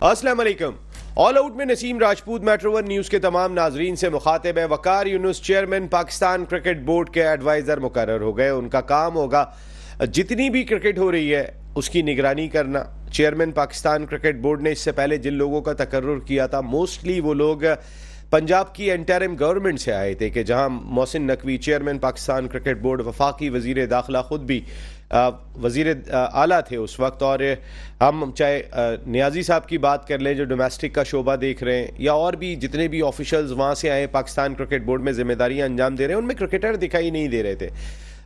अस्सलाम वालेकुम। All out में Naseem Rajput metro one news के तमाम नाजरीन से मुखातिब है। Waqar Younis chairman Pakistan cricket board के एडवाइज़र मुकर्रर हो गए। उनका काम होगा जितनी भी क्रिकेट हो रही है उसकी निगरानी करना। चेयरमैन पाकिस्तान क्रिकेट बोर्ड ने इससे पहले जिन लोगों का तकर्रुर किया था मोस्टली वो लोग पंजाब की इंटरिम गवर्नमेंट से आए थे कि जहां Mohsin Naqvi chairman Pakistan cricket board, वफाकी वज़ीर दाखिला खुद भी वज़ीर आला थे उस वक्त। और हम चाहे नियाजी साहब की बात कर लें जो डोमेस्टिक का शोबा देख रहे हैं, या और भी जितने भी ऑफिशल्स वहाँ से आए पाकिस्तान क्रिकेट बोर्ड में जिम्मेदारियाँ अंजाम दे रहे हैं, उनमें क्रिकेटर दिखाई नहीं दे रहे थे।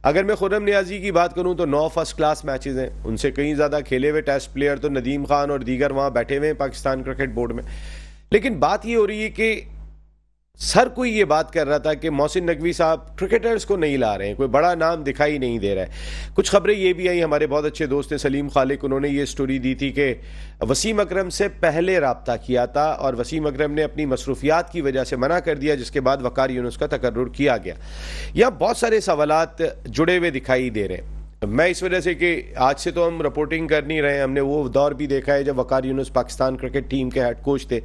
अगर मैं खुर्रम नियाजी की बात करूं तो 9 फर्स्ट क्लास मैचेस हैं, उनसे कहीं ज़्यादा खेले हुए टेस्ट प्लेयर तो नदीम खान और दीगर वहाँ बैठे हुए हैं पाकिस्तान क्रिकेट बोर्ड में। लेकिन बात ये हो रही है कि सर कोई ये बात कर रहा था कि मोहसिन नकवी साहब क्रिकेटर्स को नहीं ला रहे हैं, कोई बड़ा नाम दिखाई नहीं दे रहा है। कुछ खबरें ये भी आई, हमारे बहुत अच्छे दोस्त हैं सलीम खालिक, उन्होंने ये स्टोरी दी थी कि वसीम अकरम से पहले रब्ता किया था और वसीम अकरम ने अपनी मसरूफियात की वजह से मना कर दिया, जिसके बाद वकार यूनुस का तकर्रुर किया गया। यहाँ बहुत सारे सवालात जुड़े हुए दिखाई दे रहे हैं। मैं इस वजह से कि आज से तो हम रिपोर्टिंग कर नहीं रहे, हमने वो दौर भी देखा है जब वकार यूनुस पाकिस्तान क्रिकेट टीम के हेड कोच थे।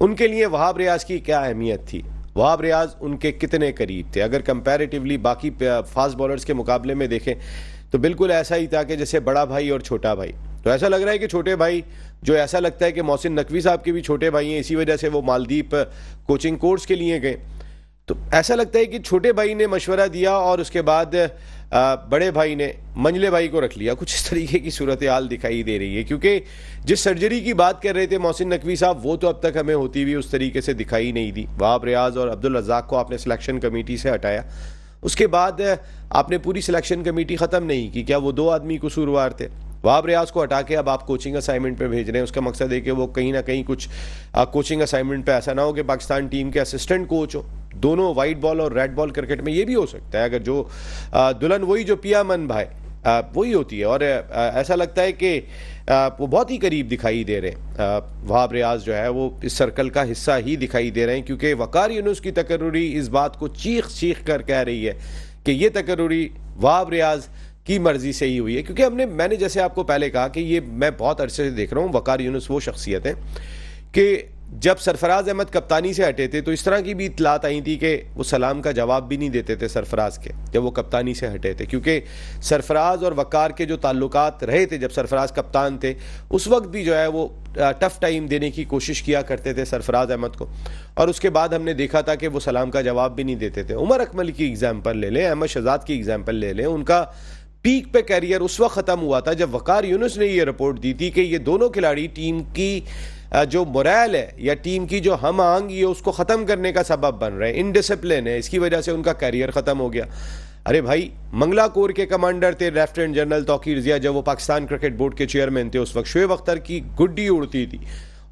उनके लिए वहाब रियाज की क्या अहमियत थी, वहाब रियाज उनके कितने करीब थे। अगर कंपैरेटिवली बाकी फास्ट बॉलर्स के मुकाबले में देखें तो बिल्कुल ऐसा ही था कि जैसे बड़ा भाई और छोटा भाई। तो ऐसा लग रहा है कि छोटे भाई, जो ऐसा लगता है कि मोहसिन नकवी साहब के भी छोटे भाई हैं, इसी वजह से वो मालदीप कोचिंग कोर्स के लिए गए। तो ऐसा लगता है कि छोटे भाई ने मशवरा दिया और उसके बाद बड़े भाई ने मंझले भाई को रख लिया। कुछ इस तरीके की सूरत हाल दिखाई दे रही है, क्योंकि जिस सर्जरी की बात कर रहे थे मोहसिन नकवी साहब, वो तो अब तक हमें होती हुई उस तरीके से दिखाई नहीं दी। वहाब रियाज और अब्दुल रज़ाक को आपने सिलेक्शन कमेटी से हटाया, उसके बाद आपने पूरी सिलेक्शन कमेटी ख़त्म नहीं की। क्या वो 2 आदमी कसूरवार थे? वहाब रियाज को हटा के अब आप कोचिंग असाइनमेंट पे भेज रहे हैं। उसका मकसद है कि वो कहीं ना कहीं कुछ कोचिंग असाइनमेंट पे ऐसा ना हो कि पाकिस्तान टीम के असिस्टेंट कोच हो। दोनों वाइट बॉल और रेड बॉल क्रिकेट में ये भी हो सकता है, अगर जो दुल्हन वही जो पिया मन भाई वही होती है। और ऐसा लगता है कि वो बहुत ही करीब दिखाई दे रहे हैं। वहाब रियाज जो है वो इस सर्कल का हिस्सा ही दिखाई दे रहे हैं, क्योंकि वकार यूनुस की तकर्रुरी इस बात को चीख चीख कर कह रही है कि ये तकर्रुरी वहाब रियाज की मर्जी से ही हुई है। क्योंकि मैंने जैसे आपको पहले कहा कि ये मैं बहुत अरसे से देख रहा हूँ, वकार यूनुस वो शख्सियत है कि जब सरफराज अहमद कप्तानी से हटे थे तो इस तरह की भी इतलात आई थी कि वो सलाम का जवाब भी नहीं देते थे सरफराज के, जब वो कप्तानी से हटे थे। क्योंकि सरफराज और वकार के जो ताल्लुकात रहे थे जब सरफराज कप्तान थे, उस वक्त भी जो है वो टफ टाइम देने की कोशिश किया करते थे सरफराज अहमद को। और उसके बाद हमने देखा था कि वो सलाम का जवाब भी नहीं देते थे। उमर अकमल की एग्जाम्पल ले लें, अहमद शहजाद की एग्जाम्पल ले लें, उनका पीक पे कैरियर उस वक्त ख़त्म हुआ था जब वकार यूनुस ने ये रिपोर्ट दी थी कि ये दोनों खिलाड़ी टीम की जो मोरल है या टीम की जो हम आहंगी है उसको ख़त्म करने का सबब बन रहे हैं, इनडिसिप्लिन है, इसकी वजह से उनका कैरियर ख़त्म हो गया। अरे भाई, मंगला कोर के कमांडर थे लेफ्टिनेंट जनरल तौकीर जिया, जब वो पाकिस्तान क्रिकेट बोर्ड के चेयरमैन थे उस वक्त शुएब अख्तर की गुड्डी उड़ती थी।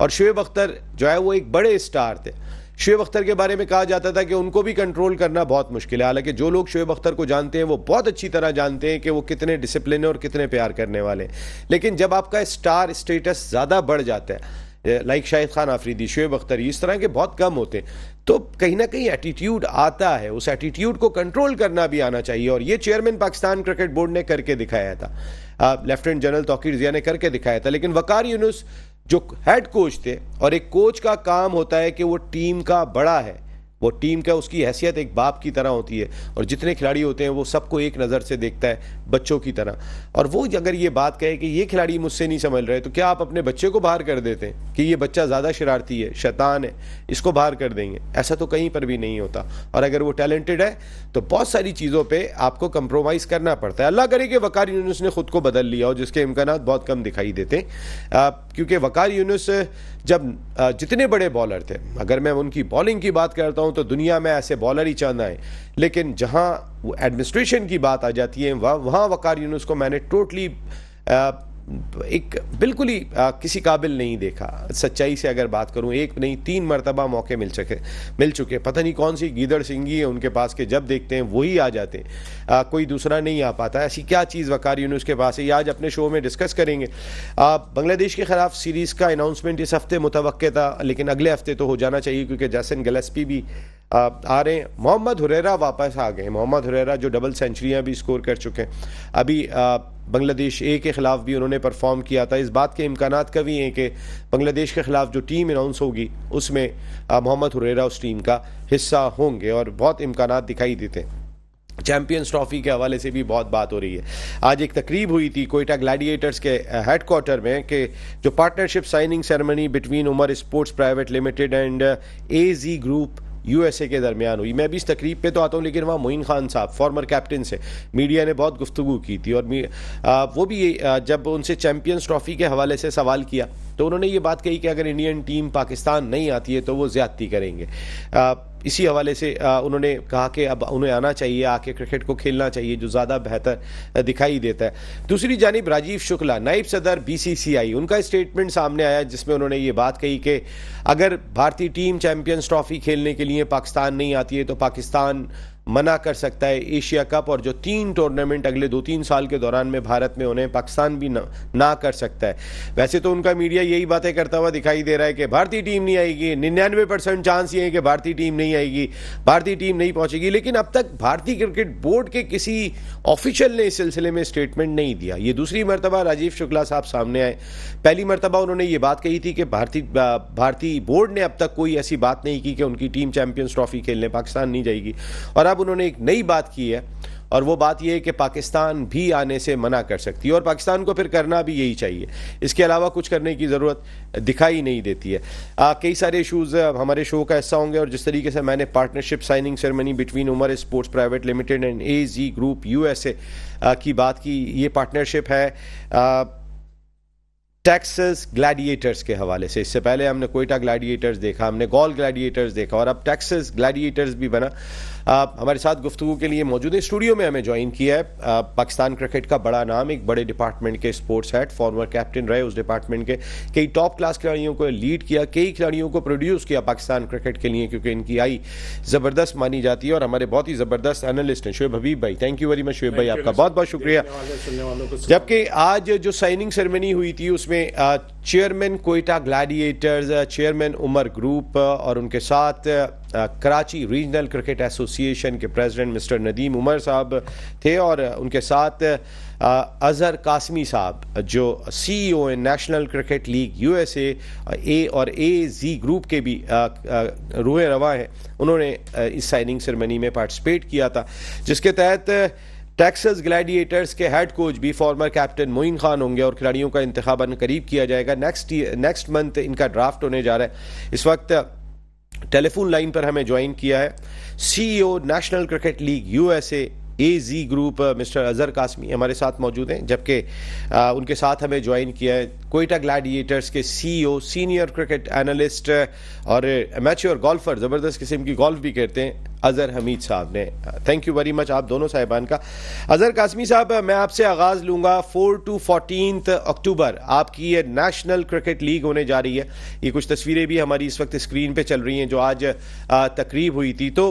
और शुएब अख्तर जो है वो एक बड़े स्टार थे। शुएब अख्तर के बारे में कहा जाता था कि उनको भी कंट्रोल करना बहुत मुश्किल है। हालांकि जो लोग शुएब अख्तर को जानते हैं वो बहुत अच्छी तरह जानते हैं कि वो कितने डिसिप्लिन और कितने प्यार करने वाले हैं। लेकिन जब आपका स्टार स्टेटस ज़्यादा बढ़ जाता है, लाइक शाहिद खान आफरीदी, शुएब अख्तर, इस तरह के बहुत कम होते हैं, तो कहीं ना कहीं एटीट्यूड आता है। उस एटीट्यूड को कंट्रोल करना भी आना चाहिए, और ये चेयरमैन पाकिस्तान क्रिकेट बोर्ड ने करके दिखाया था, लेफ्टिनेंट जनरल तौकीर जिया ने करके दिखाया था। लेकिन वकार यूनुस जो हेड कोच थे, और एक कोच का काम होता है कि वो टीम का बड़ा है, वो टीम का उसकी हैसियत एक बाप की तरह होती है, और जितने खिलाड़ी होते हैं वो सबको एक नज़र से देखता है बच्चों की तरह। और वो अगर ये बात कहे कि ये खिलाड़ी मुझसे नहीं समझ रहे, तो क्या आप अपने बच्चे को बाहर कर देते हैं कि ये बच्चा ज़्यादा शरारती है, शैतान है, इसको बाहर कर देंगे? ऐसा तो कहीं पर भी नहीं होता। और अगर वो टैलेंटेड है तो बहुत सारी चीज़ों पर आपको कंप्रोमाइज़ करना पड़ता है। अल्लाह करे कि वकार यूनुस ने खुद को बदल लिया हो, जिसके इम्कानात बहुत कम दिखाई देते, क्योंकि वकार यूनुस जब जितने बड़े बॉलर थे, अगर मैं उनकी बॉलिंग की बात करता हूं तो दुनिया में ऐसे बॉलर ही चंद आए, लेकिन जहां वो एडमिनिस्ट्रेशन की बात आ जाती है वहां वकार यूनुस को मैंने टोटली एक बिल्कुल ही किसी काबिल नहीं देखा। सच्चाई से अगर बात करूं, एक नहीं 3 मरतबा मौके मिल चुके। पता नहीं कौन सी गीदड़ सिंगी है उनके पास के जब देखते हैं वही आ जाते हैं, कोई दूसरा नहीं आ पाता। ऐसी क्या चीज़ वकार यूनुस के पास है, ये आज अपने शो में डिस्कस करेंगे। बांग्लादेश के ख़िलाफ़ सीरीज़ का अनाउंसमेंट इस हफ्ते मुतवक्के था, लेकिन अगले हफ्ते तो हो जाना चाहिए, क्योंकि जैसन गिलेस्पी भी आ रहे हैं। मोहम्मद हुरैरा वापस आ गए। मोहम्मद हुरैरा जो डबल सेंचुरियाँ भी स्कोर कर चुके हैं। अभी बांग्लादेश ए के ख़िलाफ़ भी उन्होंने परफॉर्म किया था। इस बात के इम्कानात का भी हैं कि बांग्लादेश के ख़िलाफ़ जो टीम अनाउंस होगी उसमें मोहम्मद हुरैरा उस टीम का हिस्सा होंगे और बहुत इम्कानात दिखाई देते हैं। चैंपियंस ट्रॉफी के हवाले से भी बहुत बात हो रही है। आज एक तकरीब हुई थी कोयटा ग्लैडिएटर्स के हेडक्वार्टर में कि जो partnership signing ceremony between Umar sports private limited and AG group USA के दरमियान हुई। मैं भी इस तकरीब पे तो आता हूँ, लेकिन वहाँ मोइन खान साहब फॉर्मर कैप्टन से मीडिया ने बहुत गुफ्तगू की थी और वो भी जब उनसे चैंपियंस ट्रॉफी के हवाले से सवाल किया तो उन्होंने ये बात कही कि अगर इंडियन टीम पाकिस्तान नहीं आती है तो वो ज़्यादती करेंगे। इसी हवाले से उन्होंने कहा कि अब उन्हें आना चाहिए, आके क्रिकेट को खेलना चाहिए जो ज़्यादा बेहतर दिखाई देता है। दूसरी जानिब राजीव शुक्ला नायब सदर बीसीसीआई, उनका स्टेटमेंट सामने आया जिसमें उन्होंने ये बात कही कि अगर भारतीय टीम चैंपियंस ट्रॉफी खेलने के लिए पाकिस्तान नहीं आती है तो पाकिस्तान मना कर सकता है एशिया कप और जो 3 टूर्नामेंट अगले 2-3 साल के दौरान में भारत में उन्हें पाकिस्तान भी ना कर सकता है। वैसे तो उनका मीडिया यही बातें करता हुआ दिखाई दे रहा है कि भारतीय टीम नहीं आएगी, 99% चांस ये है कि भारतीय टीम नहीं आएगी, भारतीय टीम नहीं पहुंचेगी, लेकिन अब तक भारतीय क्रिकेट बोर्ड के किसी ऑफिशियल ने इस सिलसिले में स्टेटमेंट नहीं दिया। ये दूसरी मरतबा राजीव शुक्ला साहब सामने आए। पहली मरतबा उन्होंने ये बात कही थी कि भारतीय बोर्ड ने अब तक कोई ऐसी बात नहीं की कि उनकी टीम चैंपियंस ट्रॉफी खेलने पाकिस्तान नहीं जाएगी, और अब उन्होंने एक नई बात की है और वो बात ये है कि पाकिस्तान भी आने से मना कर सकती है और पाकिस्तान को फिर करना भी यही चाहिए। इसके अलावा कुछ करने की ज़रूरत दिखाई नहीं देती है। कई सारे इशूज़ हमारे शो का हिस्सा होंगे और जिस तरीके से मैंने partnership signing ceremony between Umar sports private limited and AG group USA की बात की, ये पार्टनरशिप है टेक्सास ग्लैडिएटर्स के हवाले से। इससे पहले हमने कोयटा ग्लैडिएटर्स देखा, हमने गॉल ग्लैडिएटर्स देखा और अब टेक्सास ग्लैडिएटर्स भी बना। हमारे साथ गुफ्तगू के लिए मौजूद है, स्टूडियो में हमें ज्वाइन किया है पाकिस्तान क्रिकेट का बड़ा नाम, एक बड़े डिपार्टमेंट के स्पोर्ट्स हेड, फॉर्मर कैप्टन रहे उस डिपार्टमेंट के, कई टॉप क्लास खिलाड़ियों को लीड किया, कई खिलाड़ियों को प्रोड्यूस किया पाकिस्तान क्रिकेट के लिए क्योंकि इनकी आई ज़बरदस्त मानी जाती है और हमारे बहुत ही ज़बरदस्त एनालिस्ट हैं शुएब हबीब भाई। Thank you very much Shoaib भाई, आपका बहुत बहुत शुक्रिया। जबकि आज जो साइनिंग सेरेमनी हुई थी उसमें chairman Quetta Gladiators, chairman Umar group और उनके साथ कराची रीजनल क्रिकेट एसोसिएशन के प्रेसिडेंट मिस्टर नदीम उमर साहब थे और उनके साथ अजहर कासमी साहब जो CEO in national cricket league USA ए और एजी ग्रुप के भी रूह रवा हैं। उन्होंने इस साइनिंग सेरेमनी में पार्टिसिपेट किया था जिसके तहत टेक्सास ग्लैडिएटर्स के हेड कोच भी फॉर्मर कैप्टन मोइन खान होंगे और खिलाड़ियों का इंतखाब करीब किया जाएगा। नेक्स्ट मंथ इनका ड्राफ्ट होने जा रहा है। इस वक्त टेलीफोन लाइन पर हमें ज्वाइन किया है CEO national cricket league USA AG group mister Azhar Qasmi हमारे साथ मौजूद हैं, जबकि उनके साथ हमें ज्वाइन किया है कोयटा ग्लैडिएटर्स के सीईओ सीनियर क्रिकेट एनालिस्ट और मैच्योर गोल्फर, ज़बरदस्त किस्म की गोल्फ भी करते हैं, अजहर हमीद साहब ने। थैंक यू वेरी मच आप दोनों साहिबान का। अजहर कासमी साहब, मैं आपसे आगाज़ लूँगा। 4 to 14 अक्टूबर आपकी ये नेशनल क्रिकेट लीग होने जा रही है। ये कुछ तस्वीरें भी हमारी इस वक्त स्क्रीन पे चल रही हैं जो आज तकरीब हुई थी। तो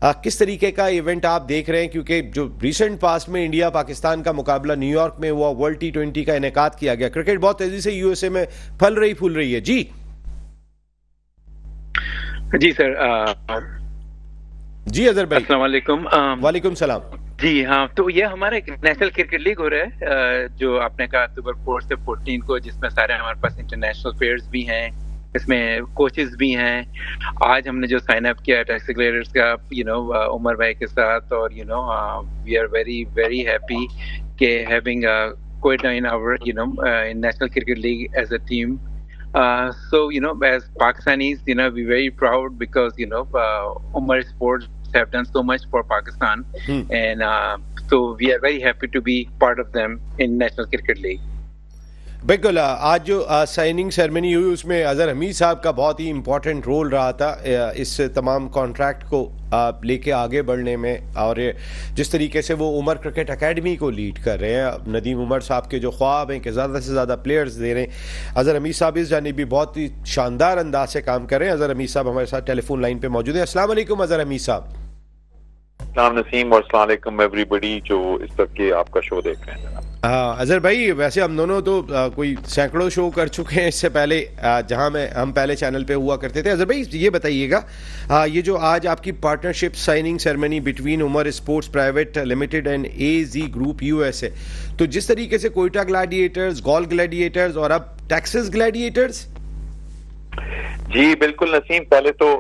किस तरीके का इवेंट आप देख रहे हैं, क्योंकि जो रिसेंट पास्ट में इंडिया पाकिस्तान का मुकाबला न्यूयॉर्क में हुआ, वर्ल्ड T20 का इनेकाद किया गया, क्रिकेट बहुत तेजी से यूएसए में फल रही फूल रही है। जी सर। जी अजहर भाई, अस्सलाम वालेकुम। वालेकुम सलाम। जी हाँ, तो ये हमारा एक नेशनल क्रिकेट लीग हो रहा है जो आपने कहा अक्टूबर 4 से 14 को, जिसमें सारे हमारे पास इंटरनेशनल प्लेयर्स भी हैं, इसमें कोचेस भी हैं। आज हमने जो साइन अप किया टेक्सास ग्लैडिएटर्स का उमर भाई के साथ, और we are very very happy के having Quetta in our in national cricket league as a team. So as Pakistanis, we're very proud because Umar Sports have done so much for Pakistan, and so we are very happy to be part of them in National Cricket League. बिल्कुल, आज जो signing ceremony हुई उसमें अजहर हमीद साहब का बहुत ही important role रहा था इस तमाम कॉन्ट्रैक्ट को लेके आगे बढ़ने में, और जिस तरीके से वो उमर क्रिकेट एकेडमी को लीड कर रहे हैं। नदीम उमर साहब के जो ख्वाब हैं कि ज़्यादा से ज़्यादा प्लेयर्स दे रहे हैं, अजहर हमीद साहब इस जानिब भी बहुत ही शानदार अंदाज से काम कर रहे हैं। अजहर हमीद साहब हमारे साथ टेलीफोन लाइन पर मौजूद है। अस्सलाम वालेकुम अजहर हमीद साहब। अस्सलाम नसीम और अस्सलाम वालेकुम एवरीबॉडी जो इस वक्त के आपका शो देख रहे हैं। अजहर भाई, वैसे हम दोनों तो कोई सैकड़ों शो कर चुके हैं इससे पहले, जहां हम पहले चैनल पे हुआ करते थे। अजहर भाई ये बताइएगा, ये जो आज आपकी partnership signing ceremony between Umar sports private limited and AZ group US है, तो जिस तरीके से कोयटा ग्लैडिएटर्स, गॉल ग्लैडिएटर्स और अब टेक्सास ग्लैडिएटर्स। जी बिल्कुल नसीम, पहले तो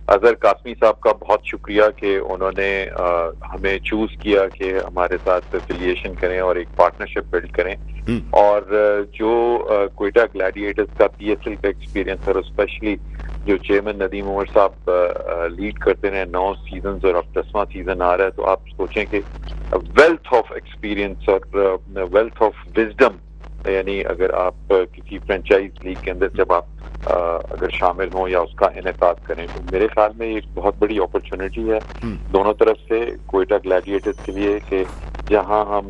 अजहर कासमी साहब का बहुत शुक्रिया कि उन्होंने हमें चूज किया कि हमारे साथ एफिलिएशन करें और एक पार्टनरशिप बिल्ड करें। और जो कोयटा ग्लैडिएटर्स का PSL का एक्सपीरियंस और स्पेशली जो चेयरमैन नदीम उमर साहब लीड करते रहे 9 सीजन और अब 10वां सीजन आ रहा है, तो आप सोचें कि वेल्थ ऑफ एक्सपीरियंस और वेल्थ ऑफ विजडम, यानी अगर आप किसी फ्रेंचाइज लीग के अंदर जब आप अगर शामिल हों या उसका इनेकाद करें, तो मेरे ख्याल में एक बहुत बड़ी अपॉर्चुनिटी है दोनों तरफ से कोयटा ग्लैडिएटर्स के लिए कि जहां हम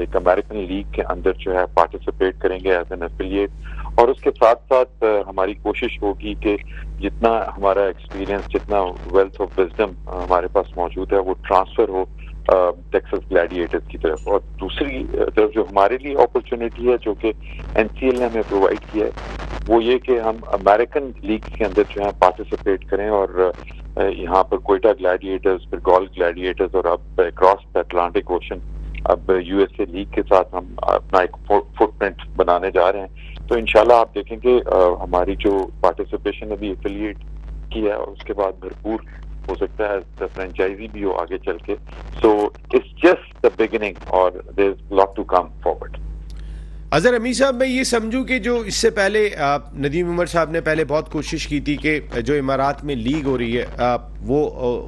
एक अमेरिकन लीग के अंदर जो है पार्टिसिपेट करेंगे एज एन एफिलिएट, और उसके साथ साथ हमारी कोशिश होगी कि जितना हमारा एक्सपीरियंस, जितना वेल्थ ऑफ विजडम हमारे पास मौजूद है वो ट्रांसफर हो टेक्सास ग्लैडिएटर्स की तरफ। और दूसरी तरफ जो हमारे लिए अपॉर्चुनिटी है जो कि NCL ने हमें प्रोवाइड किया है, वो ये कि हम अमेरिकन लीग के अंदर जो है पार्टिसिपेट करें और यहाँ पर कोयटा ग्लैडिएटर्स, फिर गॉल ग्लैडिएटर्स और अब अक्रॉस द अटलांटिक ओशन अब USA लीग के साथ हम अपना एक फुटप्रिंट बनाने जा रहे हैं। तो इंशाल्लाह आप देखेंगे हमारी जो पार्टिसिपेशन अभी एफिलिएट की है और उसके बाद भरपूर हो सकता है फ्रेंचाइजी भी हो आगे चल के। So it's just the beginning और there is lot to come forward. Azhar Amir sahab, मैं ये समझूं कि जो इससे पहले नदीम उमर साहब ने पहले बहुत कोशिश की थी कि जो इमारात में लीग हो रही है वो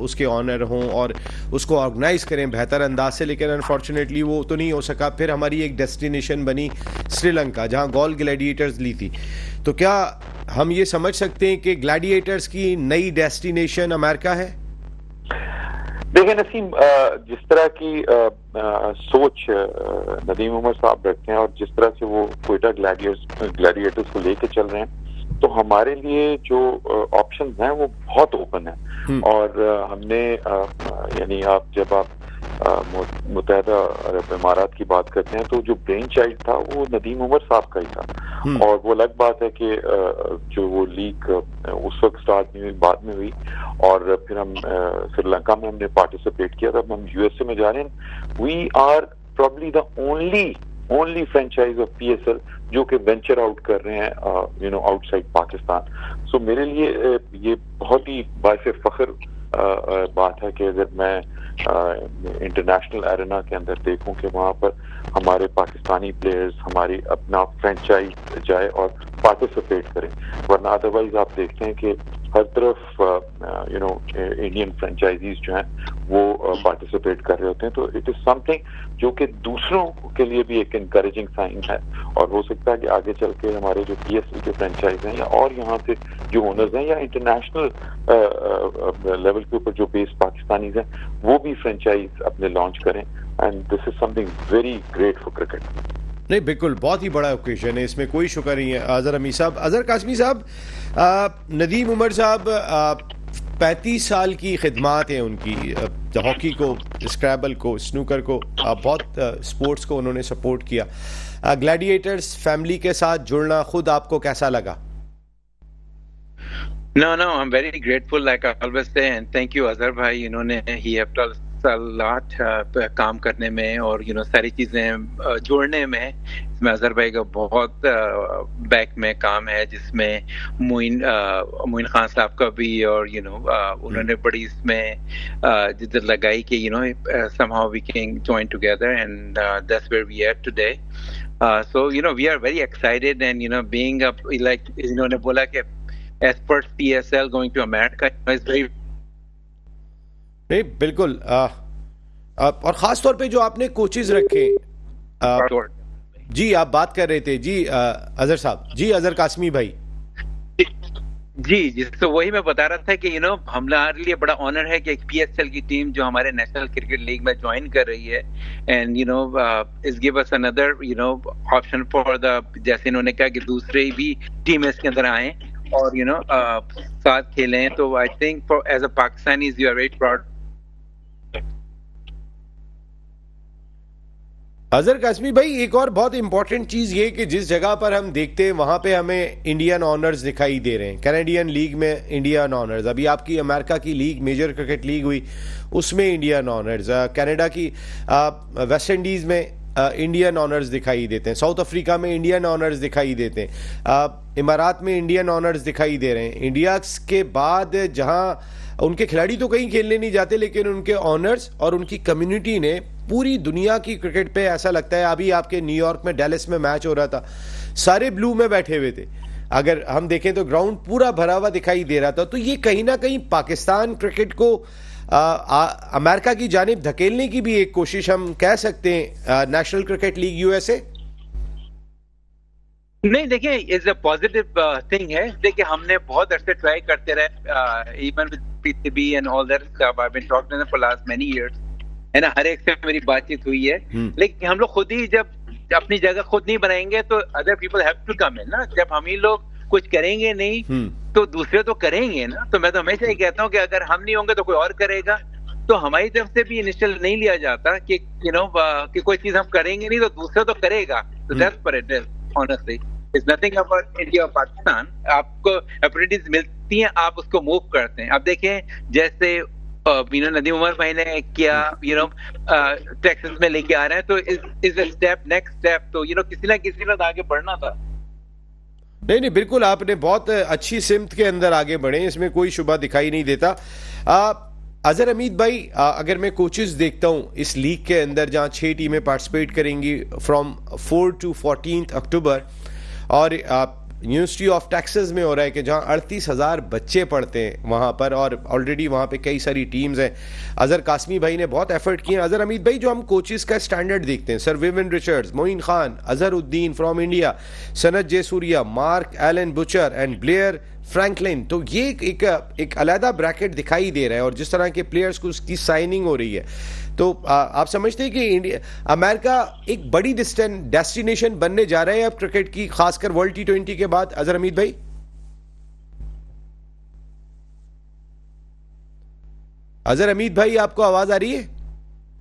उसके ऑनर हों और उसको ऑर्गेनाइज करें बेहतर अंदाज से, लेकिन अनफॉर्चुनेटली वो तो नहीं हो सका। फिर हमारी एक डेस्टिनेशन बनी श्रीलंका, जहां गॉल ग्लैडिएटर्स ली थी। तो क्या हम ये समझ सकते हैं कि ग्लैडिएटर्स की नई डेस्टिनेशन अमेरिका है? देखिए नसीम, जिस तरह की सोच नदीम उमर साहब रखते हैं और जिस तरह से वो कोयटा ग्लैडिएटर्स को लेके चल रहे हैं, तो हमारे लिए जो ऑप्शंस हैं वो बहुत ओपन है। और हमने यानी जब आप मुत्तहदा अरब इमारात की बात करते हैं, तो जो ब्रेन चाइल्ड था वो नदीम उमर साहब का ही था। और वो अलग बात है कि जो वो लीग उस वक्त स्टार्ट नहीं हुई, बाद में हुई, और फिर हम श्रीलंका में हमने पार्टिसिपेट किया। तब हम USA में जा रहे हैं। We are probably the only franchise of PSL जो कि वेंचर आउट कर रहे हैं आउटसाइड पाकिस्तान। सो मेरे लिए ये बहुत ही बाइस फख्र बात है कि अगर मैं इंटरनेशनल एरेना के अंदर देखूं कि वहां पर हमारे पाकिस्तानी प्लेयर्स हमारी अपना फ्रेंचाइज जाए और पार्टिसिपेट करें, वरना अदरवाइज आप देखते हैं कि हर तरफ इंडियन फ्रेंचाइजीज जो हैं वो पार्टिसिपेट कर रहे होते हैं। तो इट इज समथिंग जो कि दूसरों के लिए भी एक इनकरेजिंग साइन है, और हो सकता है कि आगे चल के हमारे जो PSL के फ्रेंचाइज हैं या और यहाँ से जो ओनर्स हैं या इंटरनेशनल लेवल के ऊपर जो बेस पाकिस्तानीज हैं वो भी फ्रेंचाइज अपने लॉन्च करें। And this is something very great for cricket. नहीं, बिल्कुल बहुत ही बड़ा ओकेजन है, इसमें कोई शुक्र नहीं है। अजहर अमीर साहब, अजहर कासमी साहब, नदीम उमर साहब 35 साल की खिदमात हैं उनकी, हॉकी को, स्क्रैबल को, स्नूकर को, बहुत स्पोर्ट्स को उन्होंने सपोर्ट किया। ग्लैडिएटर्स फैमिली के साथ जुड़ना खुद आपको कैसा लगा? No, I'm very grateful, like I always say, and thank you Azhar भाई, इन्होंने he helped us a lot काम करने में और सारी चीजें जोड़ने में। इसमें अजहर भाई का बहुत बैक में काम है, जिसमें मोइन खान साहब का भी, और उन्होंने बड़ी इसमें जिद्दत लगाई कि somehow we can join together, and that's where we are today. So we are very excited, and being up, like इन्होंने बोला कि as per PSL going to America is very नहीं, बिल्कुल। और खास तौर पे जो आपने कोचेज रखे, जी आप बात कर रहे थे जी अजहर साहब, जी अजहर कासमी भाई जी, तो वही मैं बता रहा था कि हमारे लिए बड़ा ऑनर है कि एक PSL की टीम जो हमारे नेशनल क्रिकेट लीग में ज्वाइन कर रही है, एंड इस give us another option for the, जैसे इन्होंने कहा कि दूसरे भी टीम इसके अंदर आए और साथ खेलें, तो I think for as a Pakistanis you are very proud. Azhar Qasmi भाई, एक और बहुत इंपॉर्टेंट चीज ये कि जिस जगह पर हम देखते हैं वहां पे हमें इंडियन ऑनर्स दिखाई दे रहे हैं। कैनेडियन लीग में इंडियन ऑनर्स, अभी आपकी अमेरिका की लीग मेजर क्रिकेट लीग हुई उसमें इंडियन ऑनर्स, कनाडा की वेस्ट इंडीज में इंडियन ऑनर्स दिखाई देते हैं, साउथ अफ्रीका में इंडियन ऑनर्स दिखाई देते हैं, इमारात में इंडियन ऑनर्स दिखाई दे रहे हैं। इंडिया के बाद जहां उनके खिलाड़ी तो कहीं खेलने नहीं जाते, लेकिन उनके ऑनर्स और उनकी कम्युनिटी ने पूरी दुनिया की क्रिकेट पे, ऐसा लगता है अभी आपके न्यूयॉर्क में डैलस में मैच हो रहा था, सारे ब्लू में बैठे हुए थे। अगर हम देखें तो ग्राउंड पूरा भरा हुआ दिखाई दे रहा था। तो ये कहीं ना कहीं पाकिस्तान क्रिकेट को अमेरिका की जानिब धकेलने की भी एक कोशिश हम कह सकते हैं, नेशनल क्रिकेट लीग यूएसए। नहीं, देखिए इज अ पॉजिटिव थिंग है। देखिए हमने बहुत अरसे ट्राई करते रहे, even with PCB and all that stuff, I have been talking for last many years, है ना। हर एक से मेरी बातचीत हुई है, लेकिन हम लोग खुद ही जब अपनी जगह खुद नहीं बनाएंगे तो other people have to come in ना। जब हम ही लोग कुछ करेंगे नहीं तो दूसरे तो करेंगे ना। तो मैं तो हमेशा ही कहता हूँ कि अगर हम नहीं होंगे तो कोई और करेगा। तो हमारी तरफ से भी इनिशियल नहीं लिया जाता कि कि कोई चीज हम करेंगे नहीं तो दूसरा तो करेगा। तो that's for it, honestly it's nothing about India और पाकिस्तान। आपको अपॉर्चुनिटीज मिलती हैं, आप उसको मूव करते हैं। अब देखें जैसे नदीम उमर भाई ने किया, टेक्सास में लेके आ रहे हैं, तो is a step, next step. तो किसी ना किसी ने आगे बढ़ना था। नहीं, बिल्कुल आपने बहुत अच्छी सिमत के अंदर आगे बढ़े, इसमें कोई शुबा दिखाई नहीं देता। अजहर हमीद भाई, अगर मैं कोचेस देखता हूं इस लीग के अंदर जहां 6 टीमें पार्टिसिपेट करेंगी फ्रॉम 4 to 14 अक्टूबर, और यूनिवर्सिटी ऑफ टेक्सास में हो रहा है कि जहां 38,000 बच्चे पढ़ते हैं वहां पर, और ऑलरेडी वहां पे कई सारी टीम्स हैं। अजहर कासमी भाई ने बहुत एफर्ट किए। अजहर हमीद भाई, जो हम कोचेस का स्टैंडर्ड देखते हैं, sir Vivian Richards, Moin Khan, Azharuddin from India, Sanath Jayasuriya, Mark Alan Butcher and Blair Franklin, तो ये एक अलहदा ब्रैकेट दिखाई दे रहा है। और जिस तरह के प्लेयर्स को उसकी साइनिंग हो रही है, तो आप समझते हैं कि अमेरिका एक बड़ी डेस्टिनेशन बनने जा रहा है अब क्रिकेट की, खासकर वर्ल्ड T20 के बाद। अजहर हमीद भाई, अजहर हमीद भाई, आपको आवाज आ रही है?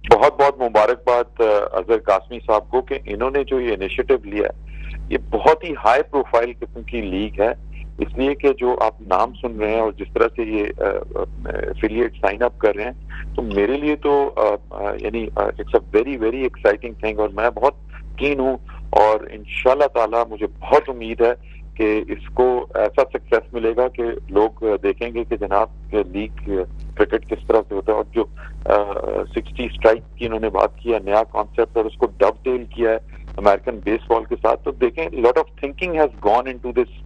बहुत बहुत मुबारकबाद अजहर कासमी साहब को कि इन्होंने जो ये इनिशिएटिव लिया है, ये बहुत ही हाई प्रोफाइल किस्म की लीग है। इसलिए कि जो आप नाम सुन रहे हैं और जिस तरह से ये एफिलिएट साइन अप कर रहे हैं, तो मेरे लिए तो यानी it's a very very exciting thing, और मैं बहुत कीन हूँ। और इंशाल्लाह ताला मुझे बहुत उम्मीद है कि इसको ऐसा सक्सेस मिलेगा कि लोग देखेंगे कि जनाब लीग क्रिकेट किस तरह से होता है। और जो 60 स्ट्राइक की इन्होंने बात की है, नया कॉन्सेप्ट, और उसको डबटेल किया है अमेरिकन बेसबॉल के साथ, तो देखें lot of thinking has gone into this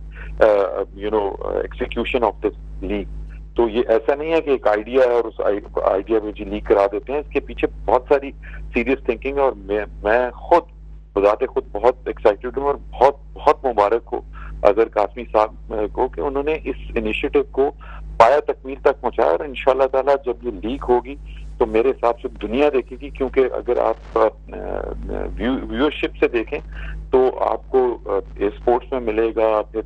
execution of this league। तो ये ऐसा नहीं है कि एक आइडिया है और उस आइडिया में जी लीग करा देते हैं। इसके पीछे बहुत सारी सीरियस थिंकिंग है, और मैं खुद बजाते खुद बहुत एक्साइटेड हूँ और बहुत बहुत मुबारक हो अजहर कासमी साहब को कि उन्होंने इस इनिशिएटिव को पाया तकमील तक पहुंचाया। और इंशाल्लाह ताला जब ये लीग होगी तो मेरे हिसाब से दुनिया देखेगी, क्योंकि अगर आप व्यूअरशिप से देखें तो आपको स्पोर्ट्स में मिलेगा, फिर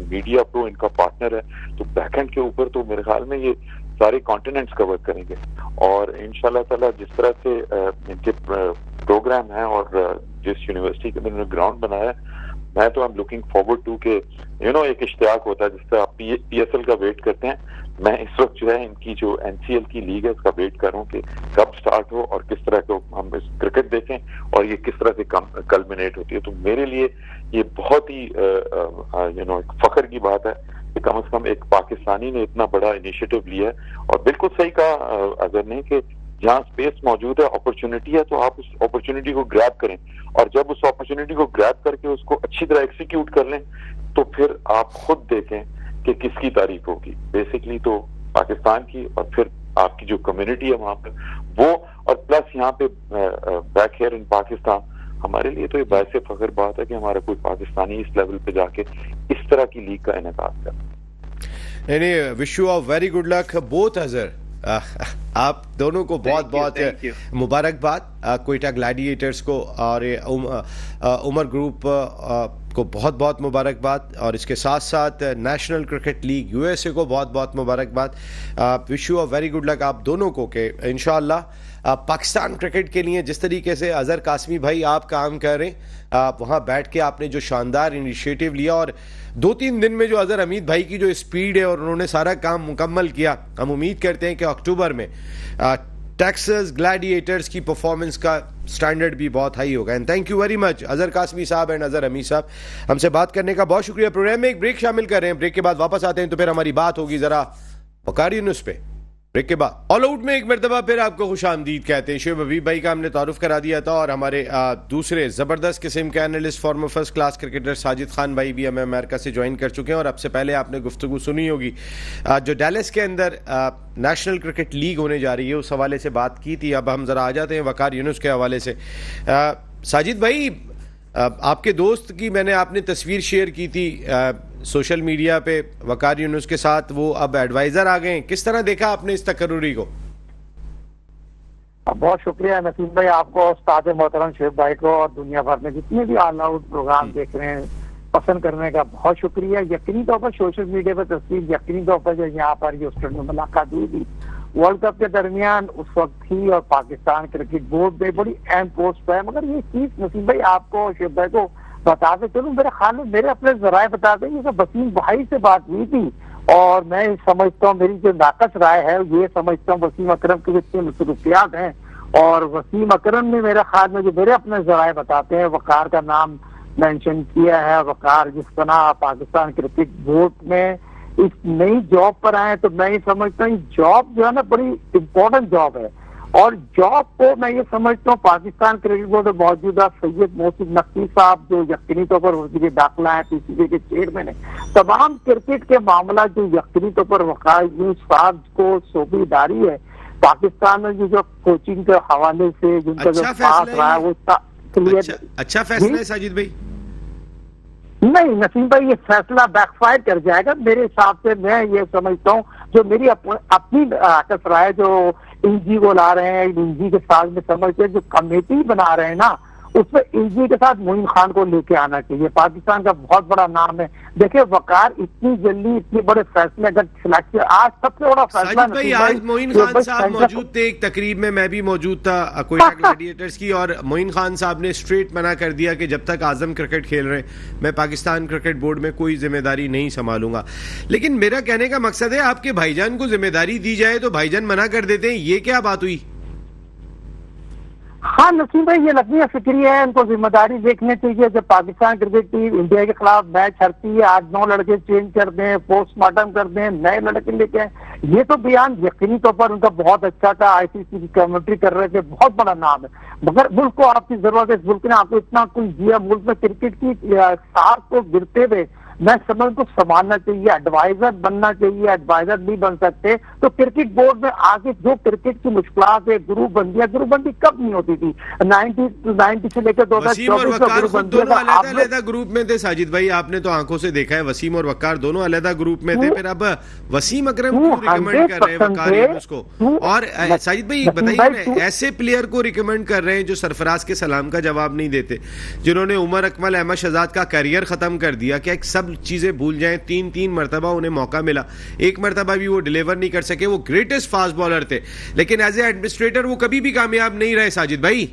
मीडिया प्रो इनका पार्टनर है, तो बैकएंड के ऊपर तो मेरे ख्याल में ये सारे कॉन्टिनेंट्स कवर करेंगे। और इंशाल्लाह ताला जिस तरह से इनके प्रोग्राम है और जिस यूनिवर्सिटी के इन्होंने ग्राउंड बनाया है, मैं तो I am looking forward to के एक इश्तियाक होता है जिस तरह आप PSL का वेट करते हैं, मैं इस वक्त जो है इनकी जो NCL की लीग है उसका वेट कर रहा हूँ कि कब स्टार्ट हो और किस तरह को हम इस क्रिकेट देखें और ये किस तरह से कल्मिनेट होती है। तो मेरे लिए ये बहुत ही एक फख्र की बात है कि कम से कम एक पाकिस्तानी ने इतना बड़ा इनिशिएटिव लिया है। और बिल्कुल सही कहा अगर नहीं कि जहाँ स्पेस मौजूद है, अपॉर्चुनिटी है, तो आप उस अपॉर्चुनिटी को ग्रैब करें, और जब उस अपॉर्चुनिटी को ग्रैब करके उसको अच्छी तरह एक्सिक्यूट कर लें तो फिर आप खुद देखें कि किसकी तारीफ होगी। बेसिकली तो पाकिस्तान की, और फिर आपकी जो कम्युनिटी है वहां पर वो, और प्लस यहाँ पे बैक हियर इन पाकिस्तान, हमारे लिए तो ये बायसे फख्र बात है कि हमारा कोई पाकिस्तानी इस लेवल पे जाके इस तरह की लीग का इनेकाद करे। Wish you a very good luck both Azhar, आप दोनों को बहुत बहुत मुबारकबाद, कोयटा ग्लैडिएटर्स को और उमर ग्रुप को बहुत बहुत मुबारकबाद, और इसके साथ साथ नेशनल क्रिकेट लीग यूएसए को बहुत बहुत मुबारकबाद। Wish you a very good luck आप दोनों को कि इंशाअल्लाह पाकिस्तान क्रिकेट के लिए जिस तरीके से अजहर कासमी भाई आप काम कर रहे हैं, वहाँ बैठ के आपने जो शानदार इनिशिएटिव लिया और 2-3 दिन में जो अजहर हमीद भाई की जो स्पीड है और उन्होंने सारा काम मुकम्मल किया, हम उम्मीद करते हैं कि अक्टूबर में टेक्सास ग्लैडिएटर्स की परफॉर्मेंस का स्टैंडर्ड भी बहुत हाई होगा। And thank you very much Azhar Qasmi साहब एंड अजहर हमीद साहब, हमसे बात करने का बहुत शुक्रिया। प्रोग्राम में एक ब्रेक शामिल कर रहे हैं, ब्रेक के बाद वापस आते हैं तो फिर हमारी बात होगी जरा वकार यूनुस पे। ब्रेक के बाद ऑल आउट में एक मरतबा फिर आपको खुश आमदीद कहते हैं। शुएब हबीब भाई का हमने तारुफ करा दिया था और हमारे दूसरे ज़बरदस्त किस्म के analyst farmer first class cricketer Sajid Khan भाई भी हमें अमेरिका से ज्वाइन कर चुके हैं। और अब से पहले आपने गुफ्तगू सुनी होगी जो डैलस के अंदर नेशनल क्रिकेट लीग होने जा रही है, उस हवाले से बात की थी। अब हम ज़रा आ जाते हैं वकार यूनुस के हवाले से। साजिद भाई, आपके दोस्त की आपने तस्वीर शेयर की थी सोशल मीडिया पे वकार यूनुस के साथ, वो अब एडवाइजर आ गए, किस तरह देखा आपने इस तकर्रुरी को? बहुत शुक्रिया नसीम भाई, आपको उस्ताद मोहतरम शुएब भाई को और दुनिया भर में जितने भी ऑल आउट प्रोग्राम देख रहे हैं पसंद करने का बहुत शुक्रिया। यकीनी तौर पर सोशल मीडिया पर तस्वीर यकीनी तौर पर जो यहाँ पर ह्यूस्टन में मुलाकात हुई थी वर्ल्ड कप के दरमियान उस वक्त थी, और पाकिस्तान क्रिकेट बोर्ड में बड़ी अहम पोस्ट पर है। मगर ये चीज नसीम भाई आपको शुएब भाई को बताते चलूं, मेरे ख्याल में मेरे अपने जराए बताते हैं, वसीम भाई से बात हुई थी और मैं समझता हूँ मेरी जो नाकस राय है ये समझता हूँ वसीम अकरम के जितने मसरूफियात हैं, और वसीम अकरम ने मेरे ख्याल में जो मेरे अपने जराए बताते हैं वकार का नाम मेंशन किया है। वकार जिस तरह पाकिस्तान क्रिकेट बोर्ड में इस नई जॉब पर आए तो मैं ये समझता हूँ जॉब जो है ना बड़ी इम्पोर्टेंट जॉब है, और जॉब को मैं ये समझता हूँ पाकिस्तान क्रिकेट बोर्ड में मौजूदा सैयद मोहसिन नकवी साहब जो यकीनी तौर पर वज़ीर दाखिला है, पीसीबी के चेयरमैन है, तमाम क्रिकेट के मामला जो यकीनी तौर पर वकार यूनुस साहब को सौंपीदारी है पाकिस्तान में जो कोचिंग के हवाले से जिनका जो पास रहा है वो क्लियर। अच्छा फैसला है साजिद भाई? नहीं नसीम भाई, ये फैसला बैकफायर कर जाएगा मेरे हिसाब से। मैं ये समझता हूँ जो मेरी अपनी आकस राय जो इंजी को ला रहे हैं, इंजी के साथ में समझते हैं जो कमेटी बना रहे हैं ना उसमें इंजी के साथ मोइन खान को लेके आना चाहिए। पाकिस्तान का बहुत बड़ा नाम है। देखिए वकार इतनी जल्दी इतने बड़े फैसले अगर सिलेक्ट आज सबसे बड़ा फैसला भाई, आज मोइन खान साहब मौजूद थे एक तकरीब में, मैं भी मौजूद था कोयटा ग्लैडिएटर्स की, और मोइन खान साहब ने स्ट्रेट मना कर दिया कि जब तक आजम क्रिकेट खेल रहे मैं पाकिस्तान क्रिकेट बोर्ड में कोई जिम्मेदारी नहीं संभालूंगा। लेकिन मेरा कहने का मकसद है आपके भाईजान को जिम्मेदारी दी जाए तो भाईजान मना कर देते हैं, ये क्या बात हुई? हाँ नसीम भाई, ये लकमिया फिक्री है, इनको जिम्मेदारी देखनी चाहिए। जब पाकिस्तान क्रिकेट टीम इंडिया के खिलाफ मैच हारती है 8-9 लड़के चेंज कर दें, पोस्टमार्टम कर दें, नए लड़के लेके आए, ये तो बयान यकीनी तौर पर उनका बहुत अच्छा था। आईसीसी की कमेंट्री कर रहे थे, बहुत बड़ा नाम है, मगर मुल्क को आपकी जरूरत है। इस मुल्क ने आपको इतना कुछ दिया, मुल्क में क्रिकेट की साख को गिरते हुए मैं समझ को संभालना चाहिए, एडवाइजर बनना चाहिए। एडवाइजर नहीं बन सकते तो क्रिकेट बोर्ड में आगे जो क्रिकेट की मुश्किलात है, ग्रुपबंदी कब नहीं होती थी 90 से लेकर 2024 अलग ग्रुप में थे। साजिद भाई आपने तो आंखों से देखा है, वसीम और वकार दोनों अलग ग्रुप में थे, फिर अब वसीम अकरम को रिकमेंड कर रहे हैं वकार यूनुस को। और साजिद भाई बताइए, ऐसे प्लेयर को रिकमेंड कर रहे हैं जो सरफराज के सलाम का जवाब नहीं देते, जिन्होंने उमर अकमल अहमद शहजाद का करियर खत्म कर दिया, क्या सब चीजें भूल जाएं? 3 मरतबा उन्हें मौका मिला, एक मरतबा भी वो डिलीवर नहीं कर सके। वो ग्रेटेस्ट फास्ट बॉलर थे, लेकिन एज ए एडमिनिस्ट्रेटर वो कभी भी कामयाब नहीं रहे। साजिद भाई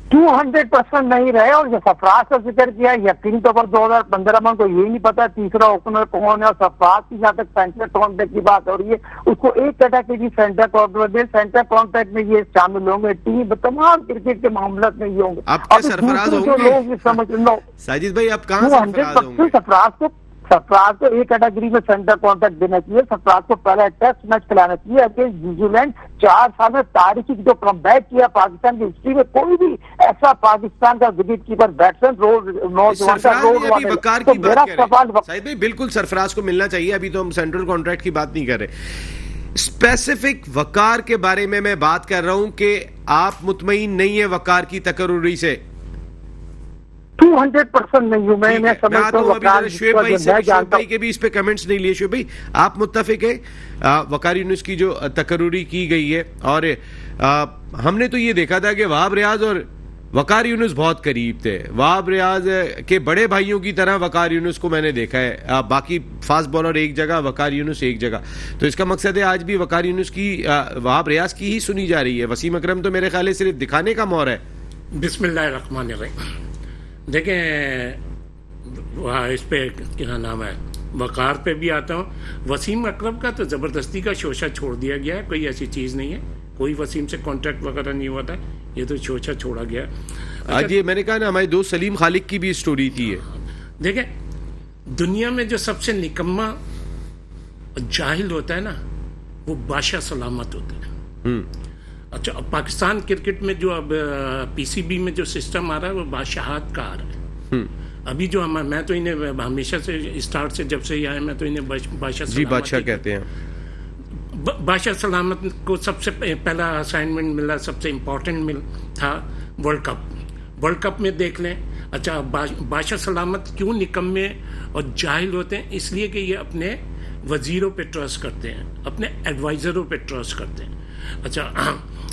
200% नहीं रहे। और जो सरफराज का जिक्र किया यकीनी तौर पर 2015 में उनको यही नहीं पता तीसरा ओपनर कौन है, और सरफराज की जहाँ तक सेंटर कॉन्टैक्ट की बात हो रही है उसको एक कैटेगरी सेंटर कॉन्टैक्ट में ये शामिल होंगे। टीम तमाम क्रिकेट के मामले में ये होंगे। अब सरफराज होंगे समझ लो साजिद भाई, अब कहाँ सरफराज को एक कैटेगरी में सेंटर कॉन्टैक्ट देना चाहिए। सरफराज को पहला टेस्ट मैच खिलाना चाहिए अगेंस्ट न्यूजीलैंड। 4 साल में तारीखी जो कमबैक किया पाकिस्तान की हिस्ट्री में कोई भी ऐसा पाकिस्तान का विकेट कीपर बैट्समैन नौजवान का तो मेरा सवाल भाई बिल्कुल सरफराज को मिलना चाहिए। अभी तो हम सेंट्रल कॉन्ट्रैक्ट की बात नहीं कर रहे, स्पेसिफिक वकार के बारे में मैं बात कर रहा हूं कि आप मुतमईन नहीं है वकार की तकर्रुरी से? 200% नहीं हूं मैं समझता हूं। शुएब भाई के भी इस पे कमेंट्स नहीं लिए। शुएब भाई आप मुत्तफिक है वकार यूनुस की जो तकर्रुरी की गई है? और हमने तो ये देखा था कि वहाब रियाज और वकार यूनुस बहुत करीब थे, वहाब रियाज के बड़े भाइयों की तरह वकार यूनुस को मैंने देखा है। बाकी फास्ट बॉलर एक जगह, वकार यूनुस एक जगह, तो इसका मकसद है आज भी वकार यूनुस की वहाब रियाज की ही सुनी जा रही है। वसीम अकरम तो मेरे ख्याल से सिर्फ दिखाने का मोहर है। बिस्मिल्लाहिर्रहमानिर्रहीम। देखें इस पे क्या नाम है, वकार पे भी आता हूँ। वसीम अकरम का तो ज़बरदस्ती का शोशा छोड़ दिया गया है, कोई ऐसी चीज़ नहीं है, कोई वसीम से कॉन्ट्रैक्ट वगैरह नहीं हुआ था, ये तो शोशा छोड़ा गया। आज ये मैंने कहा ना, हमारे दोस्त सलीम खालिक की भी स्टोरी थी है। देखें दुनिया में जो सबसे निकम्मा जाहिल होता है ना, वो बादशाह सलामत होता है। अच्छा, अब पाकिस्तान क्रिकेट में जो अब पीसीबी में जो सिस्टम आ रहा है वो बादशाहत का आ रहा है। अभी जो मैं तो इन्हें हमेशा से स्टार्ट से जब से ही आए, मैं तो इन्हें बादशाह कहते हैं। बादशाह सलामत को सबसे पहला असाइनमेंट मिला, सबसे इम्पोर्टेंट था वर्ल्ड कप में देख लें। अच्छा, बादशाह सलामत क्यों निकम्मे और जाहिल होते हैं? इसलिए कि ये अपने वजीरों पे ट्रस्ट करते हैं, अपने एडवाइज़रों पे ट्रस्ट करते हैं। अच्छा,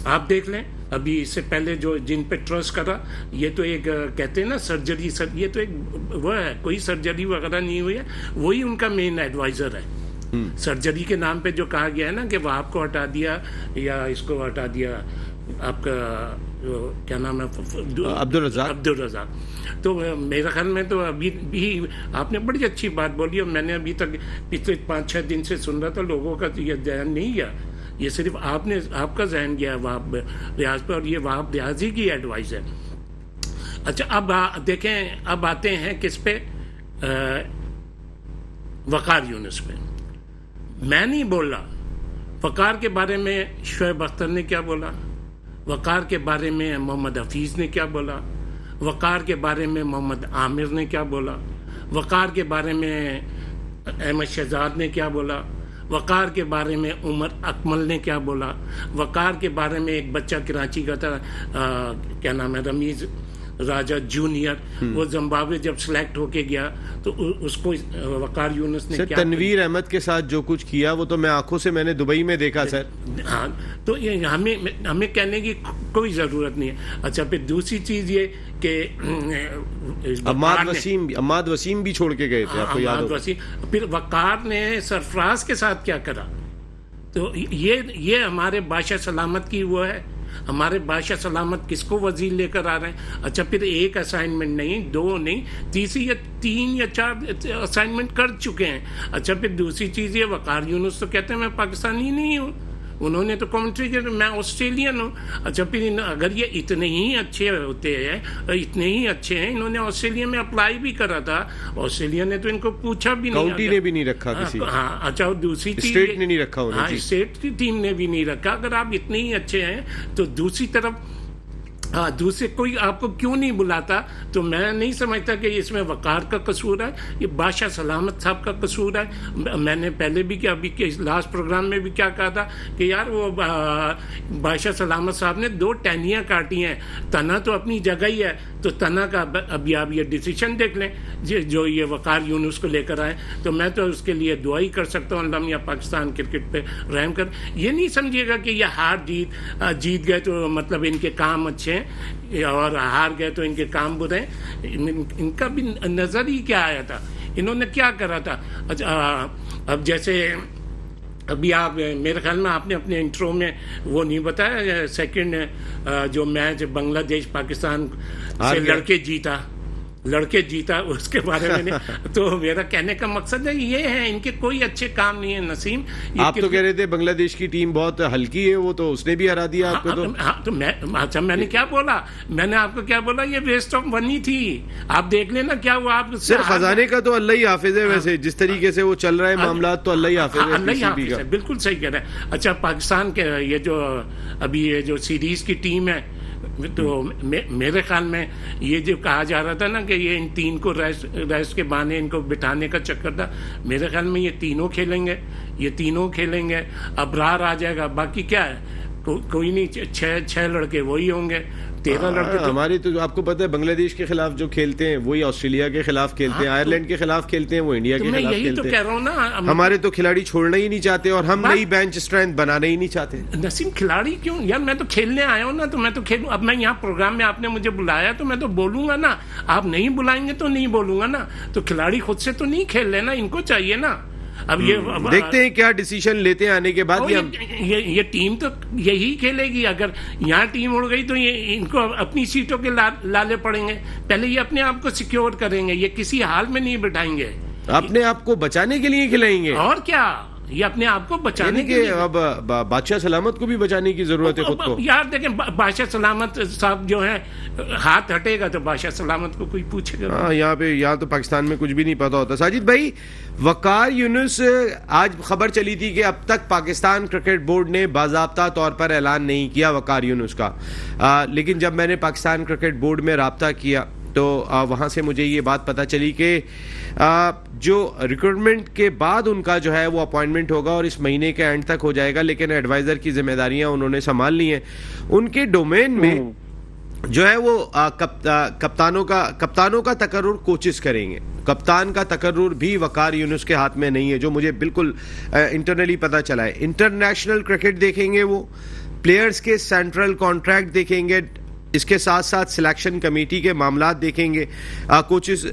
आप देख लें अभी इससे पहले जो जिन पे ट्रस्ट करा, ये तो एक कहते हैं ना सर्जरी, ये तो एक वो है, कोई सर्जरी वगैरह नहीं हुई है, वही उनका मेन एडवाइज़र है। सर्जरी के नाम पे जो कहा गया है ना कि वहाब को हटा दिया या इसको हटा दिया, आपका क्या नाम है, अब्दुल रज़ाक। तो मेरे ख्याल में तो अभी भी आपने बड़ी अच्छी बात बोली, और मैंने अभी तक पिछले 5-6 दिन से सुन रहा था, लोगों का ये ध्यान नहीं गया, ये सिर्फ आपका जहन गया वहाब रियाज पर, और ये वहाब रियाज ही की एडवाइस है। अच्छा, अब देखें, अब आते हैं किस पे, वकार यूनुस पे। मैं नहीं बोला वकार के बारे में, शोएब अख्तर ने क्या बोला, वकार के बारे में मोहम्मद हफीज़ ने क्या बोला, वकार के बारे में मोहम्मद आमिर ने क्या बोला, वकार के बारे में अहमद शहजाद ने क्या बोला, वकार के बारे में उमर अकमल ने क्या बोला, वकार के बारे में एक बच्चा कराची का था, क्या नाम है, रमीज़ राजा जूनियर, वो जिम्बाब्वे जब सिलेक्ट होके गया तो उसको वकार यूनुस ने क्या, तनवीर अहमद के साथ जो कुछ किया वो तो मैं आंखों से मैंने दुबई में देखा सर। हाँ, तो ये हमें कहने की कोई ज़रूरत नहीं है। अच्छा, फिर दूसरी चीज़ ये कि अम्माद वसीम भी छोड़ के गए थे, आपको याद होगा। फिर वकार ने सरफराज के साथ क्या करा, तो ये हमारे बादशाह सलामत की वो है। हमारे बादशाह सलामत किसको वजीर लेकर आ रहे हैं? अच्छा, फिर एक असाइनमेंट नहीं, 2 नहीं, तीसरी या 3 या 4 असाइनमेंट कर चुके हैं। अच्छा, फिर दूसरी चीज़ ये, वकार यूनुस तो कहते हैं मैं पाकिस्तानी नहीं हूँ, उन्होंने तो कमेंट्री किया मैं ऑस्ट्रेलियन हूँ। अच्छा, फिर अगर ये इतने ही अच्छे होते हैं, इतने ही अच्छे हैं, इन्होंने ऑस्ट्रेलिया में अप्लाई भी करा था, ऑस्ट्रेलिया ने तो इनको पूछा भी नहीं, काउंटी ने भी नहीं रखा किसी। हाँ, अच्छा, और दूसरी चीज स्टेट ने नहीं रखा, हाँ, स्टेट की टीम ने भी नहीं रखा। अगर आप इतने ही अच्छे हैं तो दूसरी तरफ हाँ, दूसरे कोई आपको क्यों नहीं बुलाता? तो मैं नहीं समझता कि इसमें वकार का कसूर है, ये बादशाह सलामत साहब का कसूर है। मैंने पहले भी क्या, अभी के लास्ट प्रोग्राम में भी क्या कहा था कि यार वो बादशाह सलामत साहब ने 2 टहनियाँ काटी हैं, तना तो अपनी जगह ही है, तो तना का अभी आप ये डिसीजन देख लें जो ये वकार यूनुस को लेकर आए। तो मैं तो उसके लिए दुआ ही कर सकता हूँ, अल्लाह मियां पाकिस्तान क्रिकेट पे रहम कर। ये नहीं समझिएगा कि ये हार जीत गए तो मतलब इनके काम अच्छे हैं, और हार गए तो इनके काम बुरे हैं। इनका भी नज़र ही क्या आया था, इन्होंने क्या करा था। अच्छा, अब जैसे अभी आप मेरे ख्याल में आपने अपने इंट्रो में वो नहीं बताया, सेकंड जो मैच बांग्लादेश पाकिस्तान से लड़के जीता उसके बारे में नहीं। तो मेरा कहने का मकसद है ये है, इनके कोई अच्छे काम नहीं है। नसीम, आप तो कह रहे थे बांग्लादेश की टीम बहुत हल्की है, वो तो उसने भी हरा दिया आपको। तो अच्छा, मैंने क्या बोला? मैंने आपको क्या बोला? ये वेस्ट ऑफ मनी थी। आप देख लेना क्या हुआ। आप सर, खजाने का तो अल्लाह ही हाफिज है। वैसे जिस तरीके से वो चल रहा है मामला, तो अल्लाह ही हाफिज है, अल्लाह ही हाफिज है, बिल्कुल सही कह रहे हैं। अच्छा, पाकिस्तान के ये जो अभी ये जो सीरीज की टीम है, तो मेरे ख्याल में ये जो कहा जा रहा था ना कि ये इन 3 को रेस्ट के बहाने इनको बिठाने का चक्कर था, मेरे ख्याल में ये तीनों खेलेंगे। अबरार आ जाएगा, बाकी क्या है, कोई नहीं, 6 लड़के वही होंगे। 13 लड़के तो हमारे तो आपको पता है बांग्लादेश के खिलाफ जो खेलते हैं वही ऑस्ट्रेलिया के खिलाफ खेलते हैं, आयरलैंड के खिलाफ खेलते हैं, वो इंडिया के खिलाफ यही तो खेलते कह रहा हूँ ना, हमारे तो खिलाड़ी छोड़ना ही नहीं चाहते और हम नई बेंच स्ट्रेंथ बनाना ही नहीं चाहते। नसीम खिलाड़ी क्यों यार, मैं तो खेलने आया हूँ ना, तो मैं तो खेलूं। अब मैं यहाँ प्रोग्राम में आपने मुझे बुलाया तो मैं तो बोलूंगा ना, आप नहीं बुलाएंगे तो नहीं बोलूंगा ना। तो खिलाड़ी खुद से तो नहीं खेल लेना, इनको चाहिए ना। अब ये देखते हैं क्या डिसीजन लेते हैं आने के बाद। ये टीम तो यही खेलेगी। अगर यहाँ टीम उड़ गई तो ये इनको अपनी सीटों के लाले पड़ेंगे। पहले ये अपने आप को सिक्योर करेंगे, ये किसी हाल में नहीं बिठाएंगे, अपने आप को बचाने के लिए खिलाएंगे। और क्या, ये अपने आप को बचाने के लिए। अब बादशाह सलामत को भी बचाने की जरूरत है खुद को। यार देखें, बादशाह सलामत साहब जो है, हाथ हटेगा तो बादशाह सलामत को कोई पूछेगा। हाँ, यहाँ तो पाकिस्तान में कुछ भी नहीं पता होता। साजिद भाई, वकार यूनुस, आज खबर चली थी कि अब तक पाकिस्तान क्रिकेट बोर्ड ने बाज़ाब्ता तौर पर ऐलान नहीं किया वकार यूनुस का, लेकिन जब मैंने पाकिस्तान क्रिकेट बोर्ड में राब्ता किया तो वहाँ से मुझे ये बात पता चली कि जो रिक्रूटमेंट के बाद उनका जो है वो अपॉइंटमेंट होगा और इस महीने के एंड तक हो जाएगा, लेकिन एडवाइज़र की जिम्मेदारियां उन्होंने संभाल ली हैं। उनके डोमेन में जो है वो कप्तानों का तकर्रुर कोचेस करेंगे। कप्तान का तकर्रुर भी वकार यूनुस के हाथ में नहीं है, जो मुझे बिल्कुल इंटरनली पता चला है। इंटरनेशनल क्रिकेट देखेंगे वो, प्लेयर्स के सेंट्रल कॉन्ट्रैक्ट देखेंगे, इसके साथ साथ सिलेक्शन कमेटी के मामलात देखेंगे कोचेस,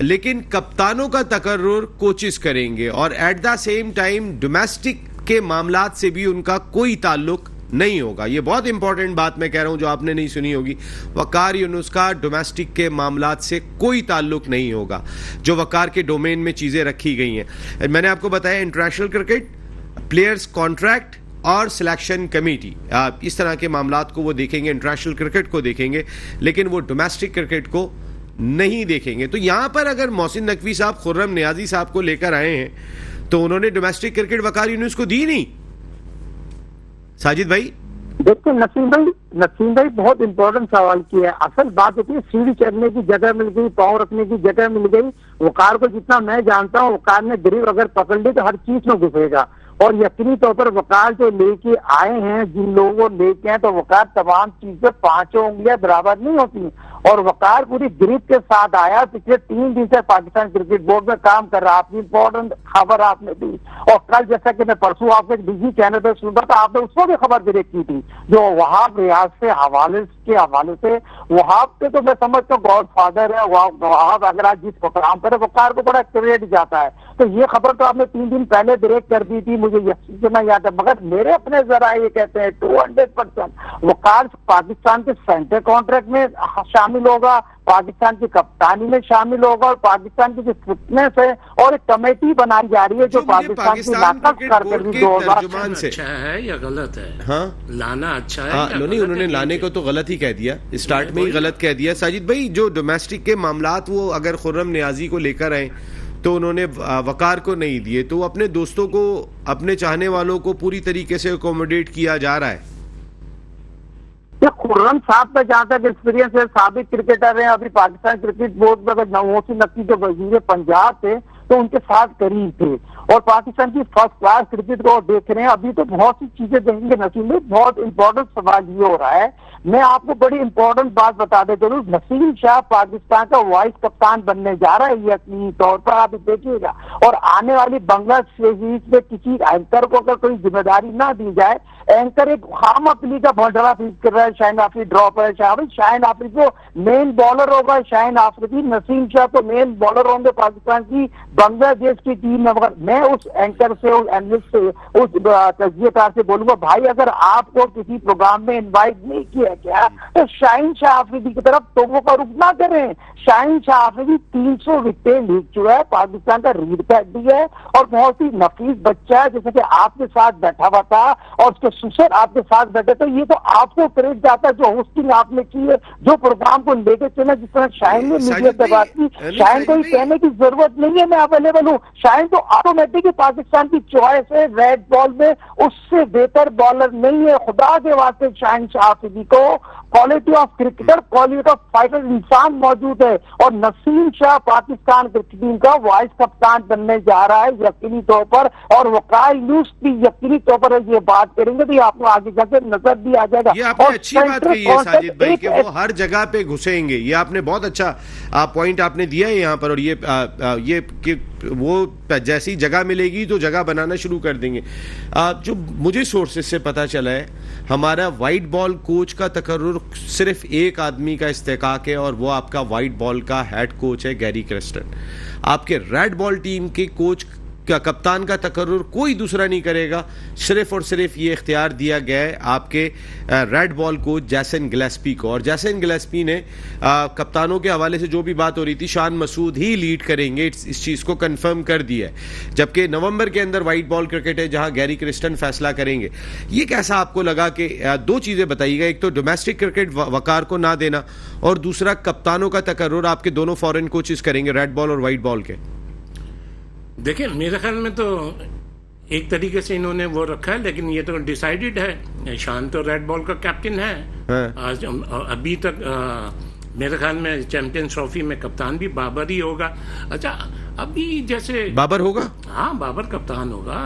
लेकिन कप्तानों का तकर्रुर कोचेस करेंगे और at the same time domestic के मामलात से भी उनका कोई ताल्लुक नहीं होगा। ये बहुत इंपॉर्टेंट बात मैं कह रहा हूं जो आपने नहीं सुनी होगी। वकार यूनुस का डोमेस्टिक के मामलात से कोई ताल्लुक नहीं होगा, जो वकार के डोमेन में चीजें रखी गई हैं। मैंने आपको बताया इंटरनेशनल क्रिकेट, प्लेयर्स कॉन्ट्रैक्ट और सिलेक्शन कमेटी, इस तरह के मामलात को वो देखेंगे, इंटरनेशनल क्रिकेट को देखेंगे, लेकिन वो डोमेस्टिक क्रिकेट को नहीं देखेंगे। तो यहां पर अगर मोहसिन नकवी साहब खुर्रम नियाजी साहब को लेकर आए हैं तो उन्होंने डोमेस्टिक क्रिकेट वकार यूनुस को दी नहीं। साजिद भाई, देखिए नसीम भाई बहुत इंपॉर्टेंट सवाल किया है। असल बात होती है, सीढ़ी चढ़ने की जगह मिल गई, पाँव रखने की जगह मिल गई। वकार को जितना मैं जानता हूँ, वकार ने ग्रिप अगर पकड़ ली तो हर चीज में घुसेगा। और यकीनी तौर पर वकार जो लेके आए हैं, जिन लोगों को लेके आए, तो वकार तमाम चीजें पांचों उंगलियां बराबर नहीं होती। और वकार पूरी ग्रिप के साथ आया। पिछले 3 दिन से पाकिस्तान क्रिकेट बोर्ड में काम कर रहा। आपकी इंपॉर्टेंट खबर आपने दी, और कल जैसा कि मैं परसों आपके बिजी चैनल पर सुनता था, आपने उसको भी खबर ब्रेक की थी, जो वहाब रियाज के हवाले से। वहाब पे तो मैं समझता हूँ गॉड फादर है। वहाब अगर आज जिस प्रोग्राम पर है, वकार को बड़ा क्रेडिट जाता है। तो ये खबर तो आपने 3 दिन पहले ब्रेक कर दी थी, मुझे यकीन याद है। मगर मेरे अपने जरा ये कहते हैं 200% वकार पाकिस्तान के सेंटर कॉन्ट्रैक्ट में शामिल होगा, पाकिस्तान की कप्तानी में शामिल होगा, और पाकिस्तान की जो फिटनेस है और एक कमेटी बनाई जा रही है जो पाकिस्तान की नाकस कारकर्दगी 2000 अच्छा है या गलत है? हाँ, लाना अच्छा है। नहीं, उन्होंने लाने को तो गलत ही कह दिया, स्टार्ट में ही गलत कह दिया। साजिद भाई, जो डोमेस्टिक के मामलात वो अगर खुर्रम नियाजी को लेकर आए तो उन्होंने वकार को नहीं दिए, तो अपने दोस्तों को, अपने चाहने वालों को पूरी तरीके से अकोमोडेट किया जा रहा है। खुर्रम साहब का जहाँ तक एक्सपीरियंस है, साबिक क्रिकेटर है। अभी पाकिस्तान क्रिकेट बोर्ड में अगर मोहसिन नकवी जो वजीर पंजाब थे तो उनके साथ करीब थे, और पाकिस्तान की फर्स्ट क्लास क्रिकेट को देख रहे हैं। अभी तो बहुत सी चीजें देखेंगे नसीम में। बहुत इंपॉर्टेंट सवाल ये हो रहा है, मैं आपको बड़ी इंपॉर्टेंट बात बता दे जरूर, नसीम शाह पाकिस्तान का वाइस कप्तान बनने जा रहा है यकीनी तौर पर, आप देखिएगा। और आने वाली बांग्लादेश में किसी एंकर को अगर कोई जिम्मेदारी ना दी जाए, एंकर एक खाम अपनी का भंडारा फीस कर रहा है, शाहीन आफरीदी ड्रॉप है। शाहीन आफरीदी को मेन बॉलर होगा, शाहीन आफरीदी, नसीम शाह तो मेन बॉलर होंगे पाकिस्तान की बांग्लादेश की टीम में। मगर मैं उस एंकर से, उस एनालिस्ट से, उस तजज़ियेकार से बोलूंगा, भाई अगर आपको किसी प्रोग्राम में इनवाइट नहीं किया क्या, तो शाहीन शाह आफरीदी की तरफ तो वो का रुख ना करें। शाहीन शाह आफरीदी 300 विकेट लीग चुका है, पाकिस्तान का रीड पैडी है, और बहुत ही नफीस बच्चा है, जैसे कि आपके साथ बैठा हुआ था और उसके सुसर आपके साथ बैठे। तो ये तो आपको क्रेडिट जाता है जो होस्टिंग आपने की है, जो प्रोग्राम को लेके चले। जिस तरह शाहीन ने मीडिया से बात की, शाहीन को कहने की जरूरत नहीं है। मैं अवेलेबल हूँ। शाहीन तो ऑटोमेटिक ही पाकिस्तान की चॉइस है रेड बॉल में, उससे बेहतर बॉलर नहीं है। खुदा के वास्ते शाहीन शाह आफरीदी को quality of cricketer, quality of fighter इंसान मौजूद है, और नसीम शाह पाकिस्तान क्रिकेट टीम का वाइस कप्तान बनने जा रहा है यकीनी तौर पर, और वकार यूनुस भी यकीनी तौर पर ये बात करेंगे तो आपको आगे जाके नजर भी आ जाएगा। ये आपने अच्छी बात कही है साजिद भाई कि वो हर जगह पे घुसेंगे, ये आपने बहुत अच्छा पॉइंट आपने दिया है यहाँ पर, और ये कि वो जैसी जगह मिलेगी तो जगह बनाना शुरू कर देंगे। जो मुझे सोर्सेज से पता चला है, हमारा वाइट बॉल कोच का तकर्रुर सिर्फ एक आदमी का इस्तेकाक है, और वो आपका वाइट बॉल का हेड कोच है गैरी क्रिस्टन। आपके रेड बॉल टीम के कोच का, कप्तान का तकर्रुर कोई दूसरा नहीं करेगा, सिर्फ और सिर्फ ये इख्तियार दिया गया है आपके रेड बॉल कोच जैसन गिलेस्पी को। और जैसन गिलेस्पी ने कप्तानों के हवाले से जो भी बात हो रही थी, शान मसूद ही लीड करेंगे, इस चीज़ को कंफर्म कर दिया है। जबकि नवंबर के अंदर वाइट बॉल क्रिकेट है जहां गैरी क्रिस्टन फैसला करेंगे। ये कैसा आपको लगा कि दो चीज़ें बताइएगा, एक तो डोमेस्टिक क्रिकेट वकार को ना देना, और दूसरा कप्तानों का तकर्रुर आपके दोनों फॉरेन कोचेस करेंगे, रेड बॉल और वाइट बॉल के। देखिए मेरे ख्याल में तो एक तरीके से इन्होंने वो रखा है, लेकिन ये तो डिसाइडेड है। शान तो रेड बॉल का कैप्टन है, आज अभी तक मेरे ख्याल में चैंपियंस ट्रॉफी में कप्तान भी बाबर ही होगा। अच्छा, अभी जैसे बाबर होगा, हाँ बाबर कप्तान होगा,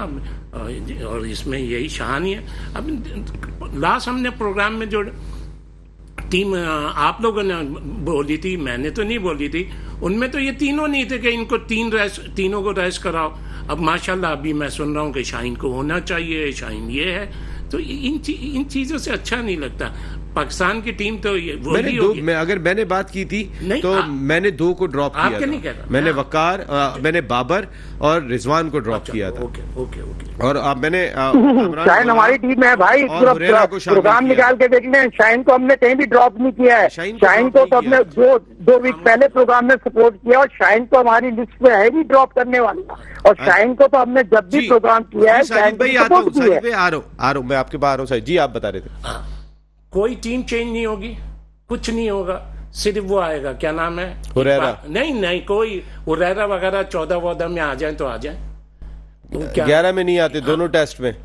और इसमें यही शान ही है। अभी लास्ट हमने प्रोग्राम में जो टीम आप लोगों ने बोली थी, मैंने तो नहीं बोली थी, उनमें तो ये तीनों नहीं थे कि इनको तीनों को रेस्ट कराओ। अब माशाल्लाह अभी मैं सुन रहा हूँ कि शाहीन को होना चाहिए, शाहीन ये है, तो इन चीज़ों से अच्छा नहीं लगता। पाकिस्तान की टीम तो ये अगर मैंने बात की थी तो मैंने दो को ड्रॉप किया था। नहीं कह रहा, मैंने वकार, मैंने बाबर और रिजवान को ड्रॉप किया था। ओके। और अब मैंने शाहीन हमारी टीम है भाई, प्रोग्राम निकाल के देख लें, शाहीन को हमने कहीं भी ड्रॉप नहीं किया है। शाहीन को तो हमने दो वीक पहले प्रोग्राम में सपोर्ट किया, और शाहीन को हमारी लिस्ट में है भी ड्रॉप करने वाला, और शाहीन को तो हमने जब भी प्रोग्राम किया है शाहीन को सपोर्ट किया है। आ रहा हूँ मैं आपके पास आ रहा हूँ। जी आप बता रहे थे। कोई टीम चेंज नहीं होगी, कुछ नहीं होगा, सिर्फ वो आएगा, क्या नाम है, हुरैरा। नहीं कोई हुरैरा वगैरह 14 में आ जाए तो आ जाए। 11 में नहीं आते, दोनों टेस्ट में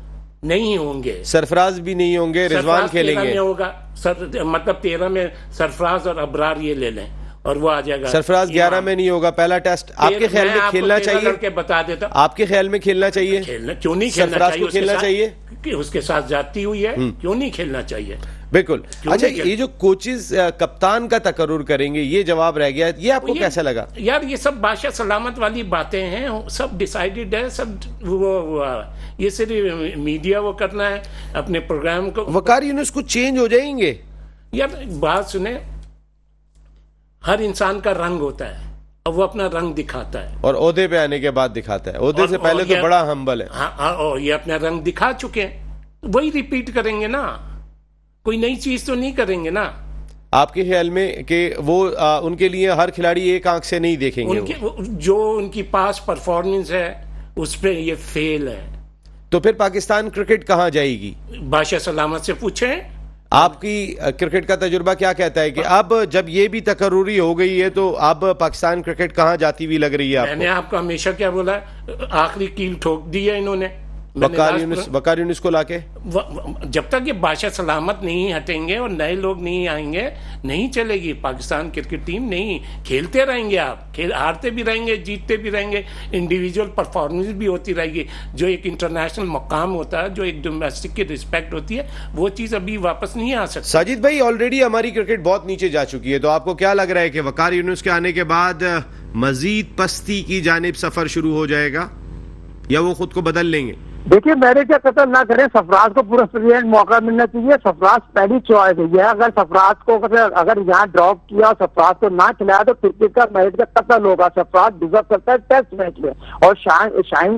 नहीं होंगे, सरफराज भी नहीं होंगे, रिजवान खेलेंगे। होगा मतलब 13 में सरफराज और अबरार ये ले लें और वो आ जाएगा। सरफराज 11 में नहीं होगा, पहला टेस्ट आपके ख्याल में खेलना चाहिए? बता देता, आपके ख्याल में खेलना चाहिए? क्यों नहीं खेलना चाहिए? खेलना चाहिए कि उसके साथ जाती हुई है, क्यों नहीं खेलना चाहिए? बिल्कुल। अच्छा, ये जो कोचेस कप्तान का तकर्रुर करेंगे, ये जवाब रह गया, ये आपको कैसा लगा? यार ये सब बादशाह सलामत वाली बातें हैं, सब डिसाइडेड है, सब वो ये सिर्फ मीडिया वो करना है अपने प्रोग्राम को। वकार यूनुस को चेंज हो जाएंगे? यार बात सुने, हर इंसान का रंग होता है, अब वो अपना रंग दिखाता है, और ओहदे पे आने के बाद दिखाता है। ओहदे से पहले तो बड़ा हम्बल है। हाँ, और ये अपना रंग दिखा चुके हैं, वही रिपीट करेंगे ना, कोई नई चीज तो नहीं करेंगे ना। आपके ख्याल में कि वो उनके लिए हर खिलाड़ी एक आंख से नहीं देखेंगे? जो उनकी पास परफॉर्मेंस है उस पे ये फेल है, तो फिर पाकिस्तान क्रिकेट कहाँ जाएगी? बादशाह सलामत से पूछें। आपकी क्रिकेट का तजुर्बा क्या कहता है कि अब जब ये भी तकर्रुरी हो गई है तो अब पाकिस्तान क्रिकेट कहाँ जाती हुई लग रही है आपको? मैंने आपको हमेशा क्या बोला, आखिरी कील ठोक दी है इन्होंने वकार यूनुस को लाके। जब तक ये बादशाह सलामत नहीं हटेंगे और नए लोग नहीं आएंगे, नहीं चलेगी पाकिस्तान क्रिकेट टीम। नहीं खेलते रहेंगे, आप हारते भी रहेंगे, जीतते भी रहेंगे, इंडिविजुअल परफॉर्मेंस भी होती रहेगी। जो एक इंटरनेशनल मकाम होता है, जो एक डोमेस्टिक की रिस्पेक्ट होती है, वो चीज अभी वापस नहीं आ सकती। साजिद भाई, ऑलरेडी हमारी क्रिकेट बहुत नीचे जा चुकी है, तो आपको क्या लग रहा है कि वकार यूनुस के आने के बाद मजीद पस्ती की जानिब सफर शुरू हो जाएगा, या वो खुद को बदल लेंगे? देखिए, मेरे क्या कतल ना करें, सरफराज को पूरा सफिशिएंट मौका मिलना चाहिए। सरफराज पहली चॉइस है। अगर सरफराज को अगर यहाँ ड्रॉप किया और सरफराज को ना खिलाया तो क्रिकेट का मैच का कतल होगा। सरफराज डिजर्व करता है टेस्ट मैच में, और शाहीन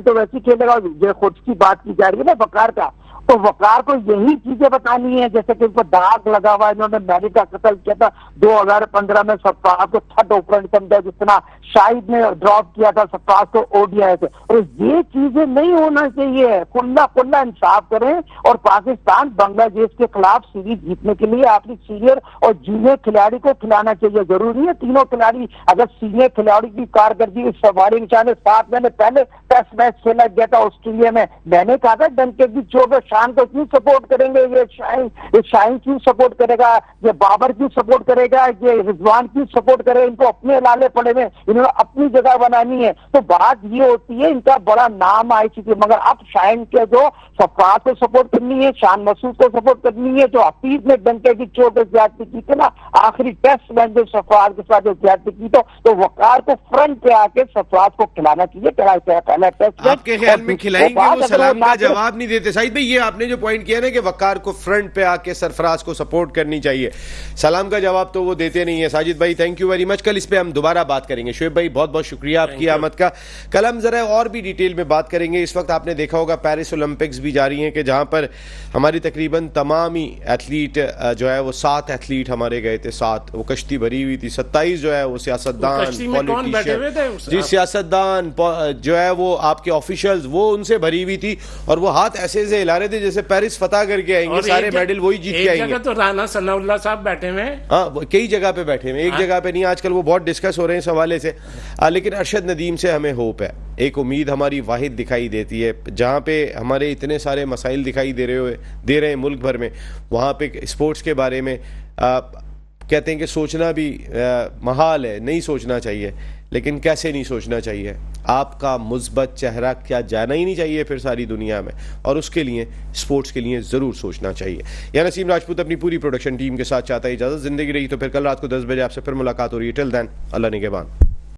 तो वैसे ही खेलेगा। जो खुद की बात की जा रही है ना वकार का, तो वकार को यही चीजें बतानी है, जैसे कि उनको दाग लगा हुआ है, इन्होंने मैरी का कत्ल किया था 2015 में, सरफराज को थर्ड ओपनर समझा, जितना शाहिद ने ड्रॉप किया था सरफराज को ओडीआई से। और ये चीजें नहीं होना चाहिए, खुला इंसाफ करें और पाकिस्तान बांग्लादेश के खिलाफ सीरीज जीतने के लिए अपनी सीनियर और जूनियर खिलाड़ी को खिलाना चाहिए। जरूरी है तीनों खिलाड़ी, अगर सीनियर खिलाड़ी की कारकर्दगी इस सवारी निशान 7 महीने पहले टेस्ट मैच खेला गया था ऑस्ट्रेलिया में, मैंने कहा था डंके की चोट शान को क्यों सपोर्ट करेंगे, ये शाहीन क्यों सपोर्ट करेगा, ये बाबर क्यों सपोर्ट करेगा, ये रिजवान क्यों सपोर्ट करेगा, इनको अपने लाले पड़े में, इन्होंने अपनी जगह बनानी है। तो बात ये होती है इनका बड़ा नाम आई चुकी है, मगर अब शाहीन के जो सरफराज को सपोर्ट करनी है, शान मसूद को सपोर्ट करनी है, जो हफीज ने डंके की चोट से ज्यादती की थी ना आखिरी टेस्ट मैच जो सरफराज के साथ जो ज्यादती की, तो वकार को फ्रंट पे आके सरफराज को खिलाना चाहिए। पहला टेस्ट आपके ख्याल में खिलाएंगे वो? सलाम का जवाब नहीं देते शाहिद भाई। ये आपने जो पॉइंट किया ना कि वकार को फ्रंट पे आके सरफराज को सपोर्ट करनी चाहिए, सलाम का जवाब तो वो देते नहीं है। साजिद भाई थैंक यू वेरी मच, कल इस पे हम दोबारा बात करेंगे। शुएब भाई बहुत बहुत शुक्रिया आपकी आमद का, कल हम जरा और भी डिटेल में बात करेंगे। इस वक्त आपने देखा होगा पेरिस ओलंपिक्स भी जारी हैं कि जहां पर हमारी तकरीबन तमाम ही एथलीट जो है वो 7 एथलीट हमारे गए थे, 7 वो कश्ती भरी हुई थी, 27 जो है वो सियासतदान, पॉलिटिशियन जी, सियासतदान जो है वो आपके ऑफिशियल्स, वो उनसे भरी हुई थी और वो हाथ ऐसे से हिला रहे थे जैसे पेरिस फतह करके आएंगे, सारे मेडल वही जीत के आएंगे। तो राना सनाउल्लाह साहब बैठे हुए, हाँ कई जगह पे बैठे हुए, एक जगह पे नहीं, आजकल वो बहुत डिस्कस हो रहे हैं इस हवाले से। लेकिन अरशद नदीम से हमें होप है, एक उम्मीद हमारी वाहिद दिखाई देती है, जहाँ पे हमारे इतने सारे मसाइल दिखाई दे रहे हैं मुल्क भर में, वहाँ पे स्पोर्ट्स के बारे में कहते हैं कि सोचना भी महाल है, नहीं सोचना चाहिए। लेकिन कैसे नहीं सोचना चाहिए, आपका मुस्बत चेहरा क्या जाना ही नहीं चाहिए फिर सारी दुनिया में, और उसके लिए स्पोर्ट्स के लिए ज़रूर सोचना चाहिए। या नसीम राजपूत अपनी पूरी प्रोडक्शन टीम के साथ चाहता है इजाज़त। ज़िंदगी रही तो फिर कल रात को 10 बजे आपसे फिर मुलाकात हो रही है। टिल देन अल्लाह निगहबान।